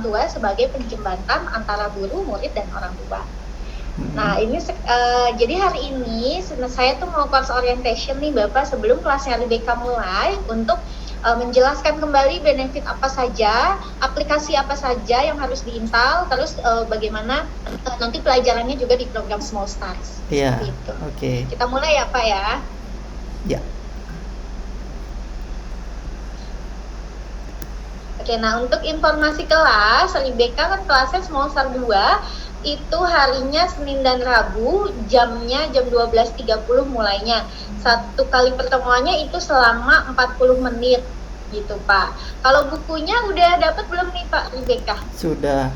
tua sebagai penjembatan antara guru, murid, dan orang tua. Nah, ini jadi hari ini saya tuh mau course orientation nih Bapak sebelum kelasnya LBK mulai untuk menjelaskan kembali benefit apa saja, aplikasi apa saja yang harus diinstal, terus bagaimana nanti pelajarannya juga di program Small Stars. Iya. Gitu. Oke. Kita mulai ya Pak ya. Ya. Oke, nah untuk informasi kelas, LIBK kan kelasnya Small Star 2, itu harinya Senin dan Rabu, jamnya jam 12.30 mulainya. Satu kali pertemuannya itu selama 40 menit gitu Pak. Kalau bukunya udah dapat belum nih Pak LIBK? Sudah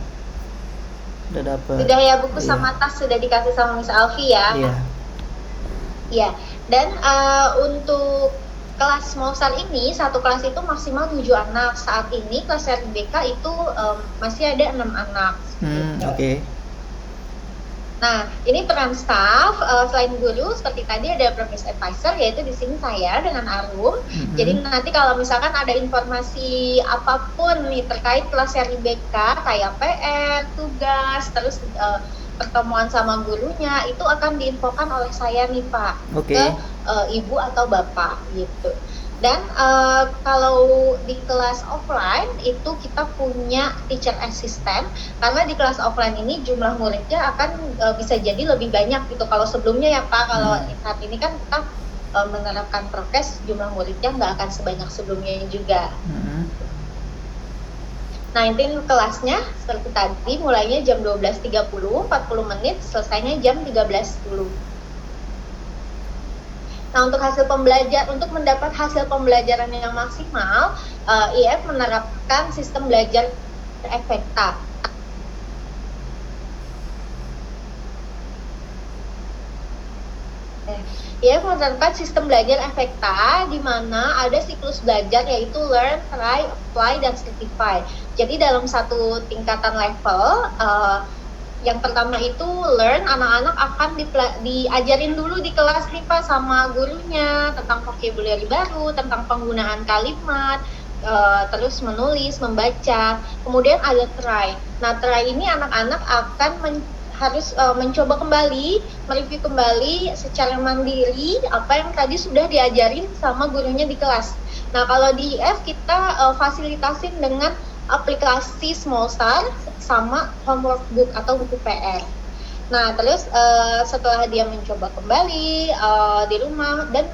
dapat. Sudah ya, buku sama tas sudah dikasih sama Miss Alfi ya? Iya. Iya, dan untuk kelas Small Star ini, satu kelas itu maksimal 7 anak. Saat ini kelas LIBK itu masih ada 6 anak. Oke. Nah, ini peran staff, selain guru, seperti tadi ada progress advisor, yaitu di sini saya dengan Arum. Jadi nanti kalau misalkan ada informasi apapun nih terkait kelas LIBK, kayak PR, tugas, terus pertemuan sama gurunya, itu akan diinfokan oleh saya nih Pak, ke ibu atau bapak gitu. Dan kalau di kelas offline itu kita punya teacher assistant, karena di kelas offline ini jumlah muridnya akan bisa jadi lebih banyak gitu. Kalau sebelumnya ya Pak, kalau saat ini kan kita menerapkan prokes, jumlah muridnya nggak akan sebanyak sebelumnya juga. Nah, ini kelasnya seperti tadi, mulainya jam 12.30, 40 menit, selesainya jam 13.10. Nah, untuk mendapat hasil pembelajaran yang maksimal, IF menerapkan sistem belajar efekta. IF menerapkan sistem belajar efekta di mana ada siklus belajar yaitu learn, try, apply, dan certify. Jadi dalam satu tingkatan level, yang pertama itu learn, anak-anak akan diajarin dulu di kelas nih Pak sama gurunya tentang vocabulary baru, tentang penggunaan kalimat, terus menulis, membaca. Kemudian ada try. Nah, try ini anak-anak akan harus mencoba kembali, mereview kembali secara mandiri apa yang tadi sudah diajarin sama gurunya di kelas. Nah, kalau di IF kita fasilitasin dengan aplikasi Small Star sama homework book atau buku PR. Nah, terus setelah dia mencoba kembali di rumah dan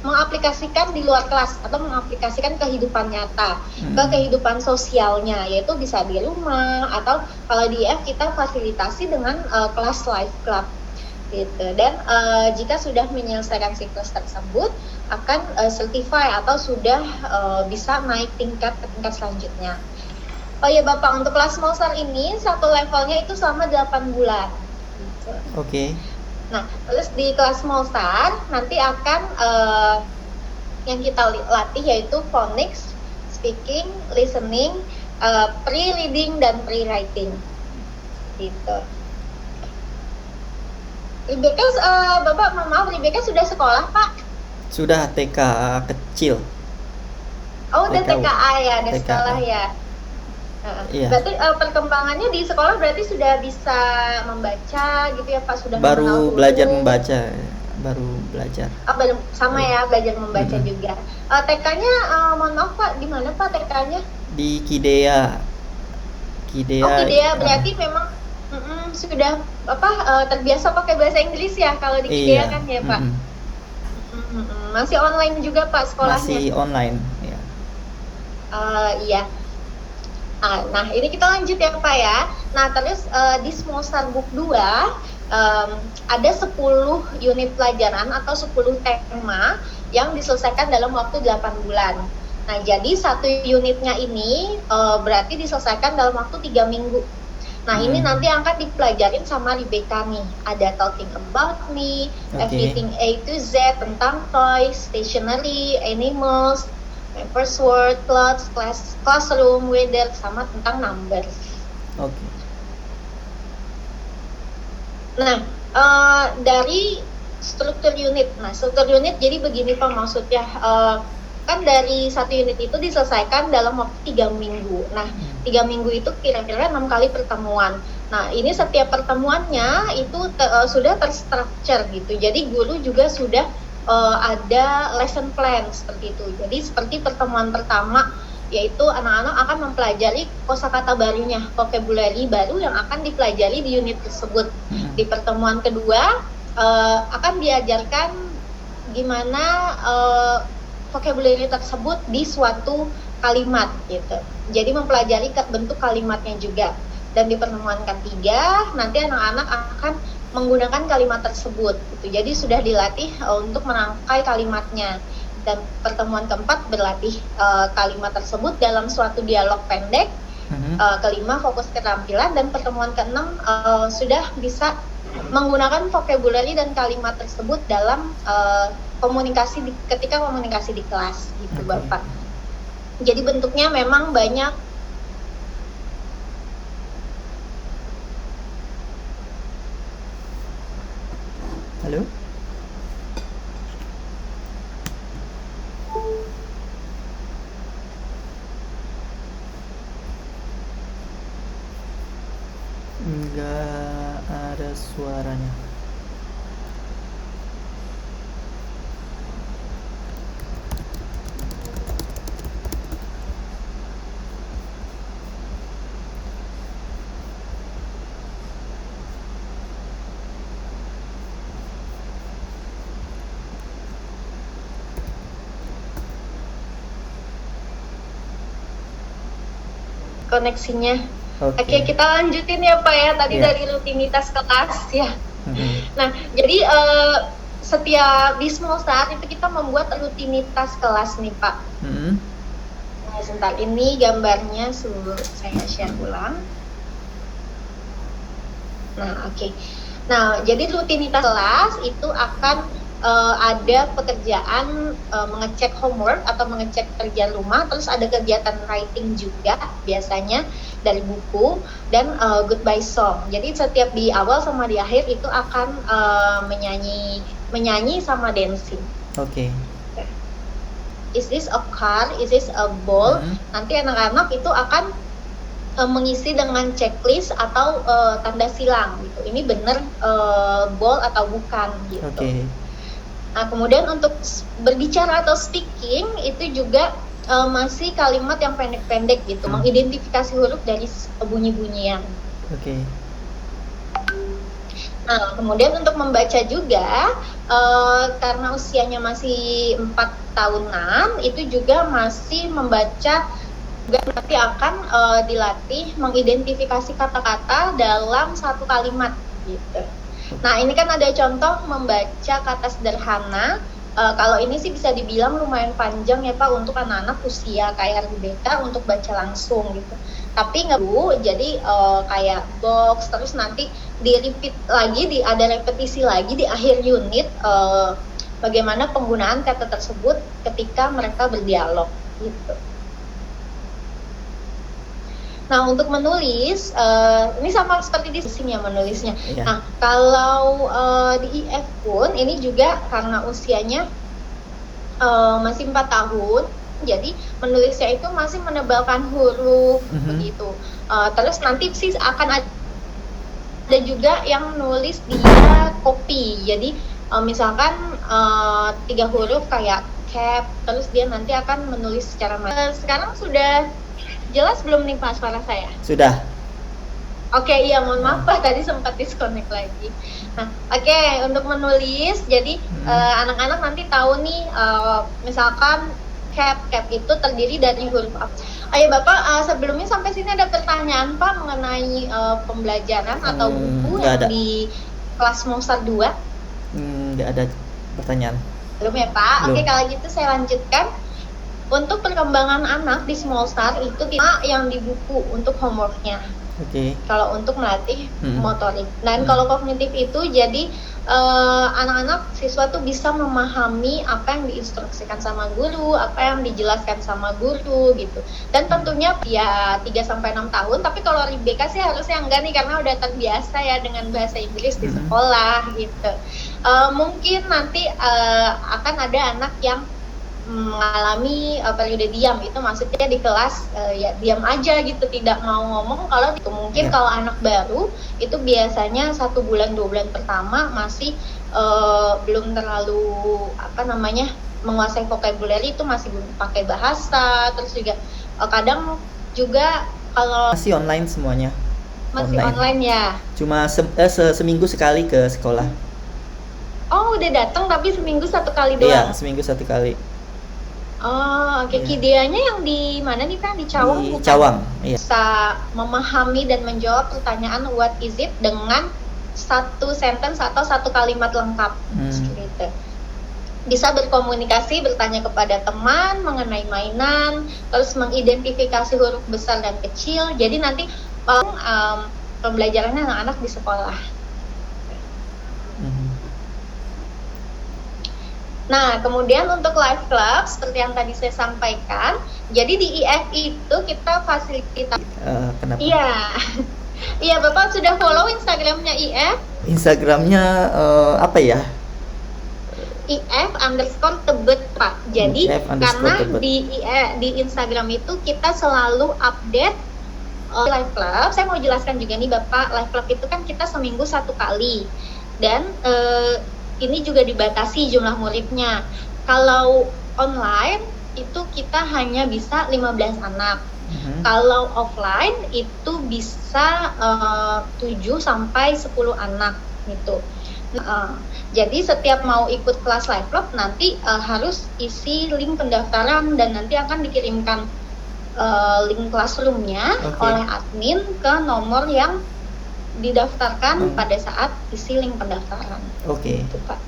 mengaplikasikan di luar kelas atau mengaplikasikan kehidupan nyata ke kehidupan sosialnya, yaitu bisa di rumah atau kalau di IF kita fasilitasi dengan kelas live club gitu. Dan jika sudah menyelesaikan siklus tersebut akan certify atau sudah bisa naik tingkat ke tingkat selanjutnya. Oh ya Bapak, untuk kelas Small Star ini satu levelnya itu selama 8 bulan gitu. Oke. Nah, terus di kelas Small Star nanti akan yang kita latih yaitu phonics, speaking, listening, pre-reading, dan pre-writing gitu. LIBK, Bapak, maaf, LIBK sudah sekolah Pak? Sudah, TK kecil. Oh, udah TKA ya, udah TKA. sekolah ya. Iya. Berarti perkembangannya di sekolah berarti sudah bisa membaca gitu ya Pak, sudah Baru belajar membaca, baru belajar. Baru sama ya, belajar membaca juga. TK-nya mohon maaf Pak, di mana Pak TK-nya? Di Kidea. Oh, Kidea, berarti memang sudah terbiasa pakai bahasa Inggris ya kalau di Kidea kan ya Pak. Masih online juga Pak sekolahnya? Masih online ya. Iya. Nah, ini kita lanjut ya Pak ya. Nah, terus di Small Star Book 2 ada 10 unit pelajaran atau 10 tema yang diselesaikan dalam waktu 8 bulan. Nah, jadi satu unitnya ini berarti diselesaikan dalam waktu 3 minggu. Nah, ini nanti akan dipelajarin sama LIBK nih. Ada talking about me, everything A to Z, tentang toys, stationery, animals, first word, clothes, classroom, weather, sama tentang numbers. Oke. Nah, dari struktur unit. Nah, struktur unit jadi begini Pak maksudnya. Kan dari satu unit itu diselesaikan dalam waktu 3 minggu. Nah, 3 minggu itu kira-kira 6 kali pertemuan. Nah, ini setiap pertemuannya itu sudah terstruktur gitu. Jadi guru juga sudah ada lesson plan seperti itu. Jadi seperti pertemuan pertama, yaitu anak-anak akan mempelajari kosakata barunya, vocabulary baru yang akan dipelajari di unit tersebut. Di pertemuan kedua akan diajarkan gimana vocabulary tersebut di suatu kalimat gitu. Jadi mempelajari bentuk kalimatnya juga. Dan di pertemuan ketiga nanti anak-anak akan menggunakan kalimat tersebut gitu. Jadi sudah dilatih untuk merangkai kalimatnya. Dan pertemuan keempat berlatih kalimat tersebut dalam suatu dialog pendek. Kelima fokus keterampilan, dan pertemuan keenam sudah bisa menggunakan vocabulary dan kalimat tersebut dalam ketika komunikasi di kelas gitu, Bapak. Jadi bentuknya memang banyak. Halo? Enggak ada suaranya. Koneksinya. Oke, kita lanjutin ya Pak ya. Tadi dari rutinitas kelas ya. Nah, jadi setiap di small start itu kita membuat rutinitas kelas nih Pak. Nah, sebentar, ini gambarnya saya share ulang. Nah, oke. Nah, jadi rutinitas kelas itu akan ada pekerjaan mengecek homework atau mengecek kerjaan rumah, terus ada kegiatan writing juga biasanya dari buku, dan goodbye song. Jadi setiap di awal sama di akhir itu akan menyanyi sama dancing. Oke. Is this a car? Is this a ball? Nanti anak-anak itu akan mengisi dengan checklist atau tanda silang gitu. Ini benar ball atau bukan gitu. Oke. Nah, kemudian untuk berbicara atau speaking itu juga masih kalimat yang pendek-pendek gitu, mengidentifikasi huruf dari bunyi-bunyian. Oke. Nah, kemudian untuk membaca juga karena usianya masih 4 tahunan, itu juga masih membaca juga nanti akan dilatih mengidentifikasi kata-kata dalam satu kalimat gitu. Nah, ini kan ada contoh membaca kata sederhana. Kalau ini sih bisa dibilang lumayan panjang ya Pak untuk anak-anak usia kayak RBK untuk baca langsung gitu. Tapi nggak Bu, jadi kayak box, terus nanti di-repeat lagi, ada repetisi lagi di akhir unit bagaimana penggunaan kata tersebut ketika mereka berdialog gitu. Nah, untuk menulis, ini sama seperti di sini ya menulisnya. Nah, kalau di IF pun ini juga karena usianya masih 4 tahun, jadi menulisnya itu masih menebalkan huruf begitu. Terus nanti sih akan ada juga yang nulis dia copy. Jadi misalkan 3 huruf kayak cap, terus dia nanti akan menulis secara sekarang sudah jelas belum nih Pak suara saya? Sudah. Oke, iya mohon maaf Pak, tadi sempat disconnect lagi. Nah, oke, untuk menulis, jadi anak-anak nanti tahu nih, misalkan cap itu terdiri dari huruf apa. Ayo Bapak, sebelumnya sampai sini ada pertanyaan Pak mengenai pembelajaran atau buku yang ada di kelas Monster 2? Nggak ada pertanyaan. Belum ya Pak? Belum. Oke, kalau gitu saya lanjutkan. Untuk perkembangan anak di small start itu kita yang di buku untuk homeworknya. Oke. Kalau untuk melatih motorik. Dan kalau kognitif itu jadi anak-anak siswa tuh bisa memahami apa yang diinstruksikan sama guru, apa yang dijelaskan sama guru gitu. Dan tentunya ya 3-6 tahun, tapi kalau BK sih harusnya enggak nih karena udah terbiasa ya dengan bahasa Inggris di sekolah gitu. Mungkin nanti akan ada anak yang mengalami periode diam. Itu maksudnya di kelas ya diam aja gitu, tidak mau ngomong. Kalau itu mungkin kalau anak baru itu biasanya 1 bulan 2 bulan pertama masih belum terlalu menguasai vocabulary, itu masih belum pakai bahasa. Terus juga kadang juga kalau masih online semuanya. masih online ya. Cuma seminggu sekali ke sekolah. Oh, udah datang tapi seminggu 1 kali Iya, doang. seminggu 1 kali. Oh, oke. Iya. Kideanya yang di mana nih, Kak? Di Cawang Di bukan? Cawang, iya. Bisa memahami dan menjawab pertanyaan what is it dengan 1 sentence atau 1 kalimat lengkap. Gitu. Bisa berkomunikasi, bertanya kepada teman mengenai mainan, terus mengidentifikasi huruf besar dan kecil. Jadi nanti pembelajarannya anak-anak di sekolah. Nah, kemudian untuk live club seperti yang tadi saya sampaikan, jadi di IF itu kita fasilitas. Kenapa? Iya, iya, Bapak sudah follow Instagramnya IF? Instagramnya apa ya? IF_Tebet, Pak. Jadi karena Tebet. di Instagram itu kita selalu update live club. Saya mau jelaskan juga nih Bapak, live club itu kan kita seminggu 1 kali, dan ini juga dibatasi jumlah muridnya. Kalau online itu kita hanya bisa 15 anak. Kalau offline itu bisa 7 sampai 10 anak gitu. Jadi setiap mau ikut kelas live club nanti harus isi link pendaftaran, dan nanti akan dikirimkan link classroomnya oleh admin ke nomor yang didaftarkan pada saat isi link pendaftaran. Gitu, Pak.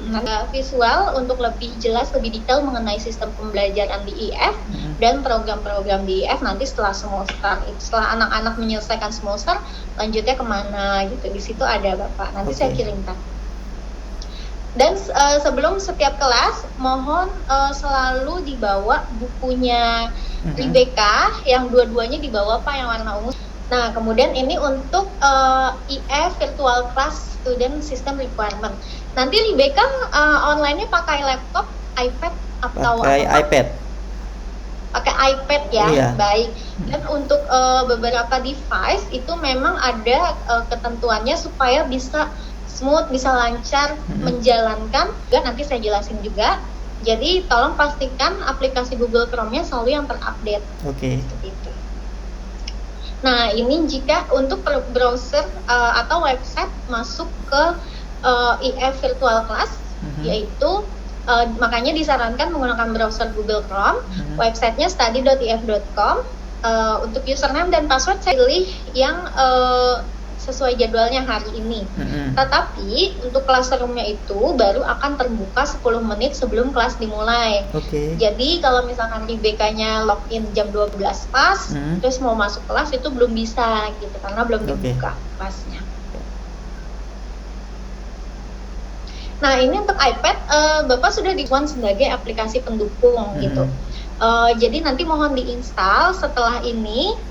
Nah, visual untuk lebih jelas, lebih detail mengenai sistem pembelajaran di IF dan program-program di IF nanti setelah semester. Setelah anak-anak menyelesaikan semester, lanjutnya kemana gitu. Di situ ada Bapak. Nanti saya kirimkan. Dan sebelum setiap kelas, mohon selalu dibawa bukunya Rebecca, yang dua-duanya dibawa Pak, yang warna ungu. Nah, kemudian ini untuk IF Virtual Class Student System Requirement. Nanti Rebecca online-nya pakai laptop, iPad atau pakai iPad. Pakai iPad ya, baik. Dan untuk beberapa device itu memang ada ketentuannya supaya bisa smooth, bisa lancar menjalankan. Dan nanti saya jelasin juga. Jadi tolong pastikan aplikasi Google Chrome-nya selalu yang terupdate. Seperti itu. Nah, ini jika untuk browser atau website masuk ke IF Virtual Class, yaitu makanya disarankan menggunakan browser Google Chrome. Websitenya study.if.com. Untuk username dan password saya pilih yang sesuai jadwalnya hari ini. Tetapi untuk classroom-nya itu baru akan terbuka 10 menit sebelum kelas dimulai. Jadi kalau misalkan Rebecca-nya login jam 12 pas, terus mau masuk kelas itu belum bisa gitu, karena belum dibuka kelasnya. Nah, ini untuk iPad, Bapak sudah di-on sebagai aplikasi pendukung gitu. Jadi nanti mohon diinstal setelah ini.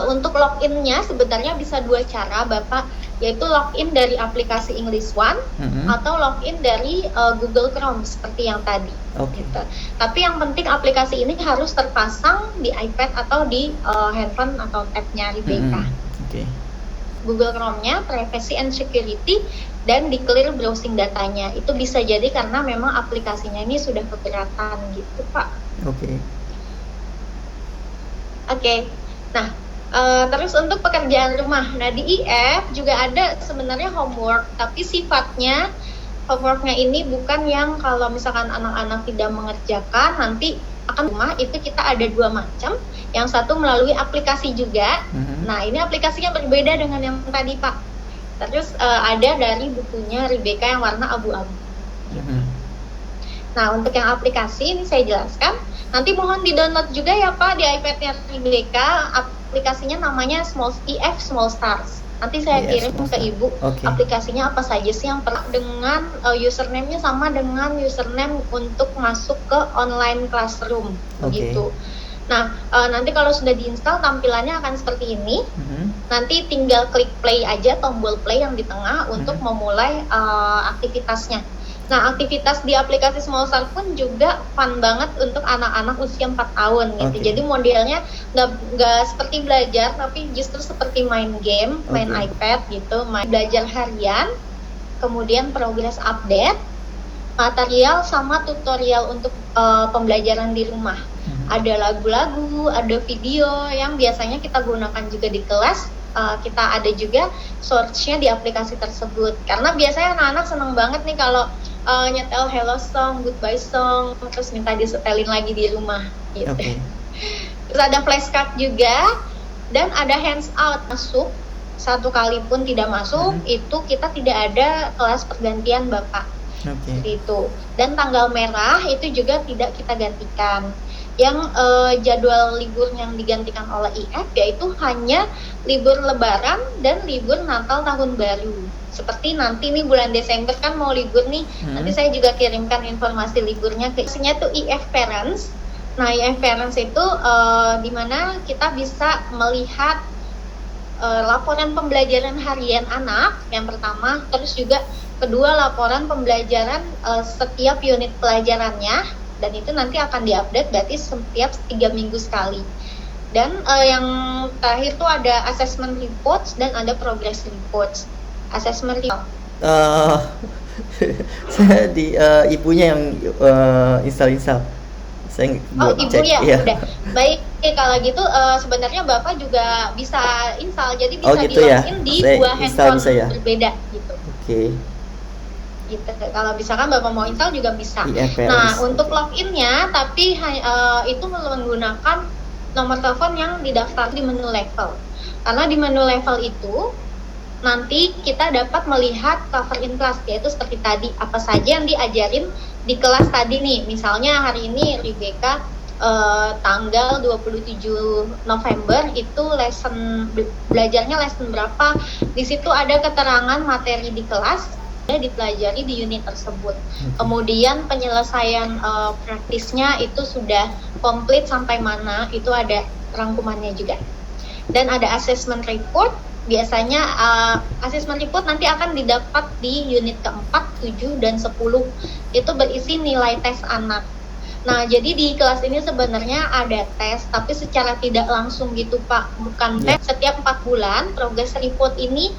Untuk login-nya sebenarnya bisa 2 cara Bapak, yaitu login dari aplikasi English One atau login dari Google Chrome seperti yang tadi. Gitu. Tapi yang penting aplikasi ini harus terpasang di iPad atau di handphone atau tab-nya Rebecca. Google Chrome-nya Privacy and Security dan di clear browsing datanya. Itu bisa jadi karena memang aplikasinya ini sudah keberatan gitu, Pak. Nah, terus untuk pekerjaan rumah, nah di IF juga ada sebenarnya homework, tapi sifatnya homeworknya ini bukan yang kalau misalkan anak-anak tidak mengerjakan nanti akan rumah. Itu kita ada 2 macam, yang satu melalui aplikasi juga. Nah, ini aplikasinya berbeda dengan yang tadi Pak. Terus ada dari bukunya Rebecca yang warna abu-abu. Nah, untuk yang aplikasi ini saya jelaskan. Nanti mohon di-download juga ya Pak di iPad-nya Rebecca. Aplikasinya namanya IF Small Stars. Nanti saya kirim ke Ibu aplikasinya apa saja sih yang perlu, dengan username-nya sama dengan username untuk masuk ke online classroom gitu. Nah, nanti kalau sudah diinstal tampilannya akan seperti ini. Nanti tinggal klik play aja, tombol play yang di tengah untuk memulai aktivitasnya. Nah, aktivitas di aplikasi Small Start pun juga fun banget untuk anak-anak usia 4 tahun gitu. Oke. Jadi modelnya nggak seperti belajar, tapi justru seperti main game, main Oke. iPad gitu, main belajar harian, kemudian progress update, material sama tutorial untuk pembelajaran di rumah. Ada lagu-lagu, ada video yang biasanya kita gunakan juga di kelas. Kita ada juga source-nya di aplikasi tersebut. Karena biasanya anak-anak seneng banget nih kalau nyetel hello song, goodbye song, terus minta disetelin lagi di rumah gitu. Oke. Terus ada flashcard juga, dan ada hands out. Masuk satu kali pun tidak masuk, itu kita tidak ada kelas pergantian Bapak. Oke. Seperti itu. Dan tanggal merah itu juga tidak kita gantikan. Yang jadwal libur yang digantikan oleh IF yaitu hanya libur lebaran dan libur Natal Tahun Baru. Seperti nanti nih bulan Desember kan mau libur nih. Nanti saya juga kirimkan informasi liburnya ke isinya tuh IF Parents. Nah, IF Parents itu di mana kita bisa melihat laporan pembelajaran harian anak yang pertama, terus juga kedua laporan pembelajaran setiap unit pelajarannya, dan itu nanti akan diupdate berarti setiap 3 minggu sekali. Dan yang terakhir tuh ada assessment reports dan ada progress reports. Assessment report. Saya di ibunya yang install. Saya buat Ibu cek. ya, Iya. udah. Baik, kalau gitu sebenarnya Bapak juga bisa install. Jadi bisa gitu ya? di-login di Saya dua install handphone bisa ya? berbeda gitu. Oke. Gitu. Kalau misalkan Bapak mau install juga bisa. IF Parents. Nah, untuk loginnya tapi itu menggunakan nomor telepon yang didaftar di menu level. Karena di menu level itu nanti kita dapat melihat cover in class, yaitu seperti tadi apa saja yang diajarin di kelas tadi nih. Misalnya hari ini Rebecca tanggal 27 November itu belajarnya lesson berapa. Di situ ada keterangan materi di kelas dipelajari di unit tersebut. Kemudian penyelesaian praktisnya itu sudah komplit sampai mana, itu ada rangkumannya juga. Dan ada assessment report. Biasanya assessment report nanti akan didapat di unit keempat, 7, dan 10. Itu berisi nilai tes anak. Nah, jadi di kelas ini sebenarnya ada tes, tapi secara tidak langsung gitu Pak. Bukan tes. Setiap 4 bulan, progress report ini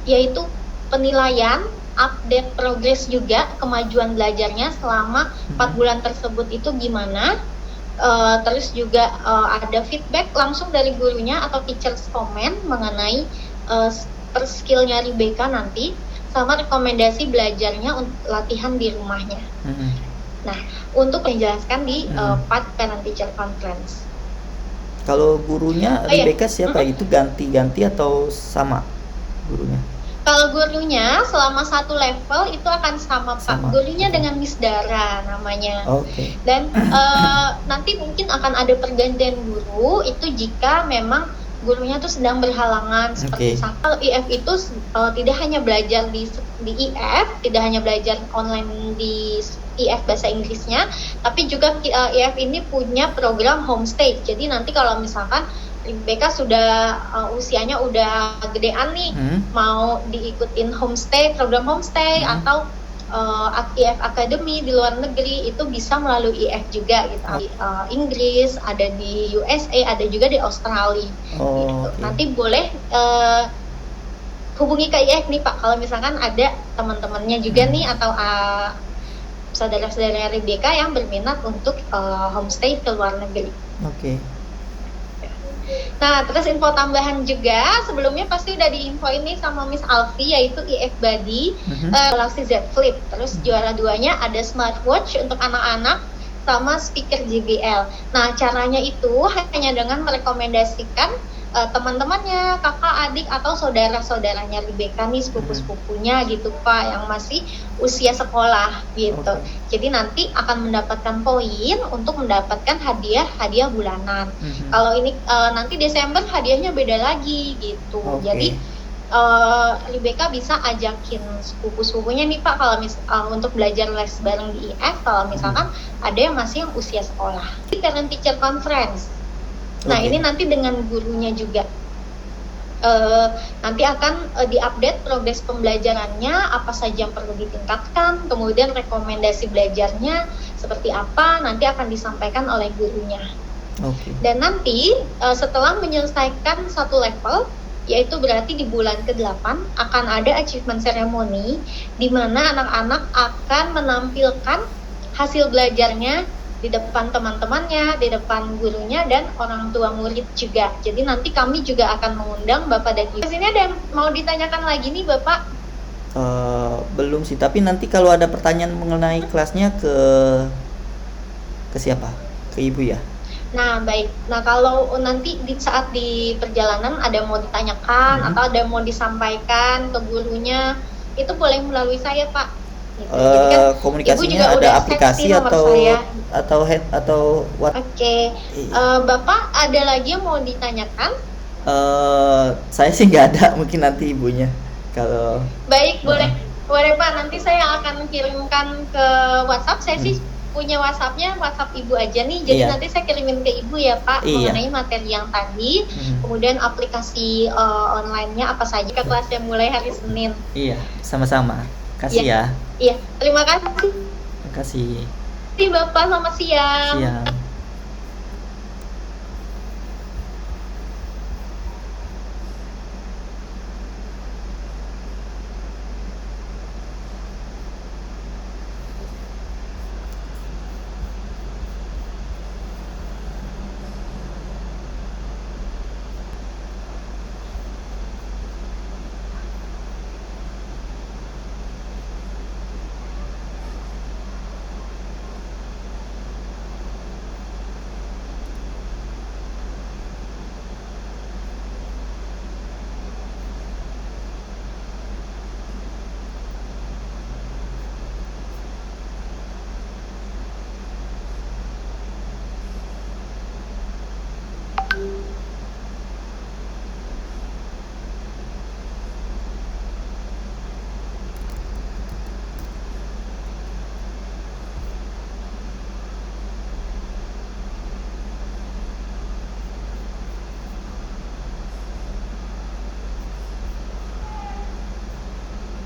yaitu penilaian, update progress juga, kemajuan belajarnya selama 4 bulan tersebut itu gimana. Terus juga ada feedback langsung dari gurunya atau teachers comment mengenai per skillnya Rebecca nanti, sama rekomendasi belajarnya untuk latihan di rumahnya. Nah, untuk menjelaskan di part parent teacher conference. Kalau gurunya Rebecca siapa? Itu ganti-ganti atau sama gurunya? Kalau gurunya selama satu level itu akan sama Pak. Gurunya dengan Miss Dara namanya. Oke. Dan nanti mungkin akan ada pergantian guru itu jika memang gurunya tuh sedang berhalangan. Seperti kalau IF itu tidak hanya belajar di IF, tidak hanya belajar online di IF bahasa Inggrisnya, tapi juga IF ini punya program homestay. Jadi nanti kalau misalkan Rebecca sudah usianya udah gedean nih, mau diikutin homestay, program homestay atau IF Academy di luar negeri, itu bisa melalui IF juga gitu. Inggris, ada di USA, ada juga di Australia. Gitu. Nanti boleh hubungi ke IF nih Pak, kalau misalkan ada teman-temannya juga nih atau saudara-saudara Rebecca yang berminat untuk homestay ke luar negeri. Oke. Nah, terus info tambahan juga, sebelumnya pasti udah diinfoin nih sama Miss Alfi, yaitu IF Buddy, Galaxy Z Flip. Terus juara 2-nya ada smartwatch untuk anak-anak sama speaker JBL. Nah, caranya itu hanya dengan merekomendasikan teman-temannya, kakak, adik, atau saudara-saudaranya Rebecca nih, sepupu-sepupunya gitu Pak, yang masih usia sekolah gitu. Jadi nanti akan mendapatkan poin untuk mendapatkan hadiah bulanan. Kalau ini nanti Desember hadiahnya beda lagi gitu. Jadi Rebecca bisa ajakin sepupu-sepupunya nih Pak, kalau untuk belajar les bareng di IF, kalau misalkan ada yang masih yang usia sekolah. Parent teacher conference. Nah, ini nanti dengan gurunya juga. nanti akan diupdate progres pembelajarannya, apa saja yang perlu ditingkatkan, kemudian rekomendasi belajarnya seperti apa, nanti akan disampaikan oleh gurunya. Dan nanti setelah menyelesaikan satu level, yaitu berarti di bulan ke-8 akan ada achievement ceremony di mana anak-anak akan menampilkan hasil belajarnya di depan teman-temannya, di depan gurunya dan orang tua murid juga. Jadi nanti kami juga akan mengundang Bapak dan Ibu. Sini ada yang mau ditanyakan lagi nih Bapak? Belum sih, tapi nanti kalau ada pertanyaan mengenai kelasnya ke siapa? Ke Ibu ya? Nah baik, nah kalau nanti saat di perjalanan ada mau ditanyakan atau ada mau disampaikan ke gurunya, itu boleh melalui saya Pak. Gitu. Jadi kan komunikasinya ada aplikasi atau what? Oke. Bapak ada lagi yang mau ditanyakan? Saya sih nggak ada, mungkin nanti ibunya kalau. Baik, boleh Pak. Nanti saya akan kirimkan ke WhatsApp. Saya sih punya WhatsAppnya, WhatsApp Ibu aja nih. Jadi nanti saya kirimin ke Ibu ya Pak mengenai materi yang tadi. Kemudian aplikasi online-nya apa saja. Kelas yang mulai hari Senin. Iya, sama-sama. Kasih ya. Iya, terima kasih. Terima kasih. Terima kasih Bapak, selamat siang. Siang.